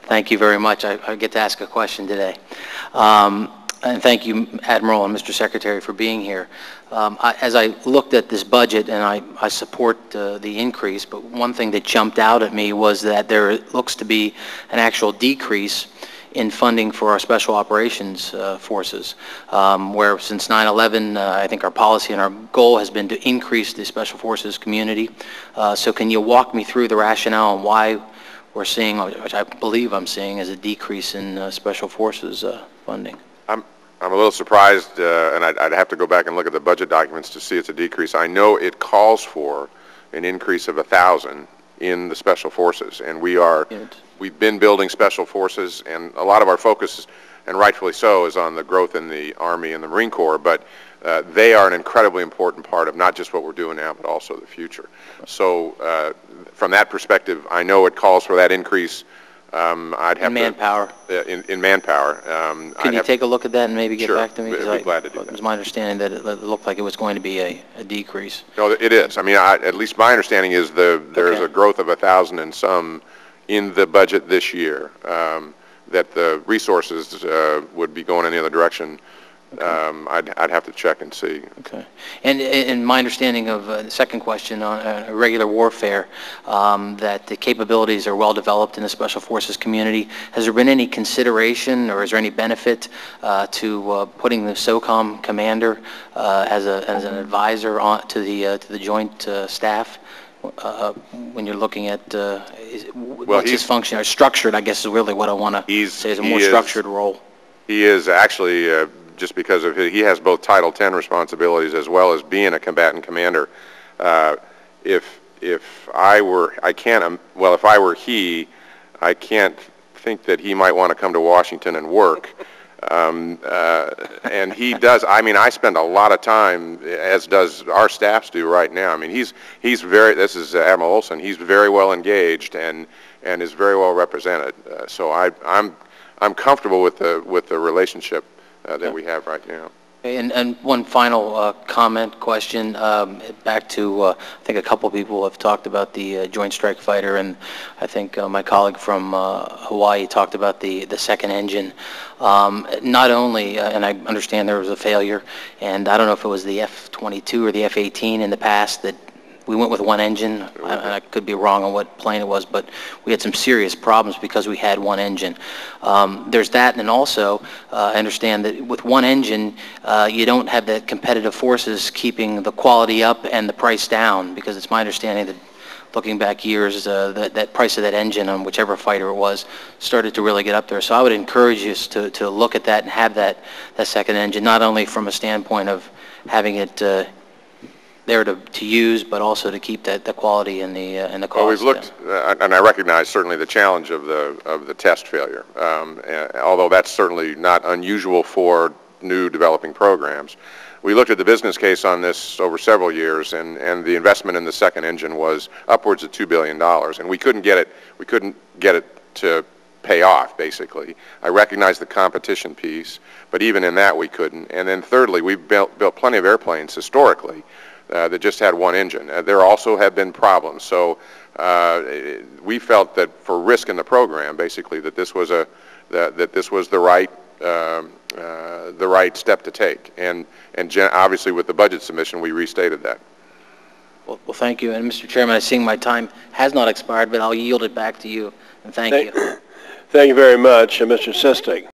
Thank you very much. I get to ask a question today. And thank you, Admiral and Mr. Secretary, for being here. As I looked at this budget, and I support the increase, but one thing that jumped out at me was that there looks to be an actual decrease in funding for our special operations forces, where since 9/11, I think our policy and our goal has been to increase the special forces community. So can you walk me through the rationale and why we're seeing, which I believe I'm seeing, as a decrease in special forces funding? I'm a little surprised, and I'd have to go back and look at the budget documents to see it's a decrease. I know it calls for an increase of 1,000 in the special forces, and we've been building special forces, and a lot of our focus, and rightfully so, is on the growth in the Army and the Marine Corps, but they are an incredibly important part of not just what we're doing now, but also the future. So from that perspective, I know it calls for that increase. I'd have manpower. In manpower. Can you take a look at that and maybe get back to me? Sure, I'd be glad to do that. It was my understanding that it looked like it was going to be a decrease. No, it is. I mean, at least my understanding is there's a growth of 1,000 and some in the budget this year, that the resources would be going in the other direction. Okay. I'd have to check and see. Okay. And my understanding of the second question on irregular warfare, that the capabilities are well developed in the Special Forces community. Has there been any consideration, or is there any benefit to putting the SOCOM commander as an advisor to the joint staff? When you're looking at what's his function, or structured, I guess is really what I want to say, is a more structured role. He is actually, just because of he has both Title X responsibilities as well as being a combatant commander. If I were he, I can't think that he might want to come to Washington and work. And he does. I mean, I spend a lot of time, as does our staffs do right now. I mean, he's very. This is Admiral Olson. He's very well engaged and is very well represented. So I'm comfortable with the relationship that we have right now. And one final question, back to, I think a couple people have talked about the Joint Strike Fighter, and I think my colleague from Hawaii talked about the second engine. Not only, and I understand there was a failure, and I don't know if it was the F-22 or the F-18 in the past that we went with one engine, and I could be wrong on what plane it was, but we had some serious problems because we had one engine. There's that, and also I understand that with one engine, you don't have the competitive forces keeping the quality up and the price down, because it's my understanding that looking back years, that price of that engine on whichever fighter it was started to really get up there. So I would encourage you to look at that and have that second engine, not only from a standpoint of having it there to use, but also to keep the quality and the cost. Well, we've looked, and I recognize certainly the challenge of the test failure, although that's certainly not unusual for new developing programs. We looked at the business case on this over several years, and the investment in the second engine was upwards of $2 billion, and we couldn't get it to pay off, basically. I recognize the competition piece, but even in that we couldn't. And then thirdly, we've built plenty of airplanes historically that just had one engine. There also have been problems. So we felt that for risk in the program, basically, that this was the right step to take. And obviously, with the budget submission, we restated that. Well, thank you. And Mr. Chairman, I see my time has not expired, but I'll yield it back to you. And thank you. Thank you very much, Mr. Sistig.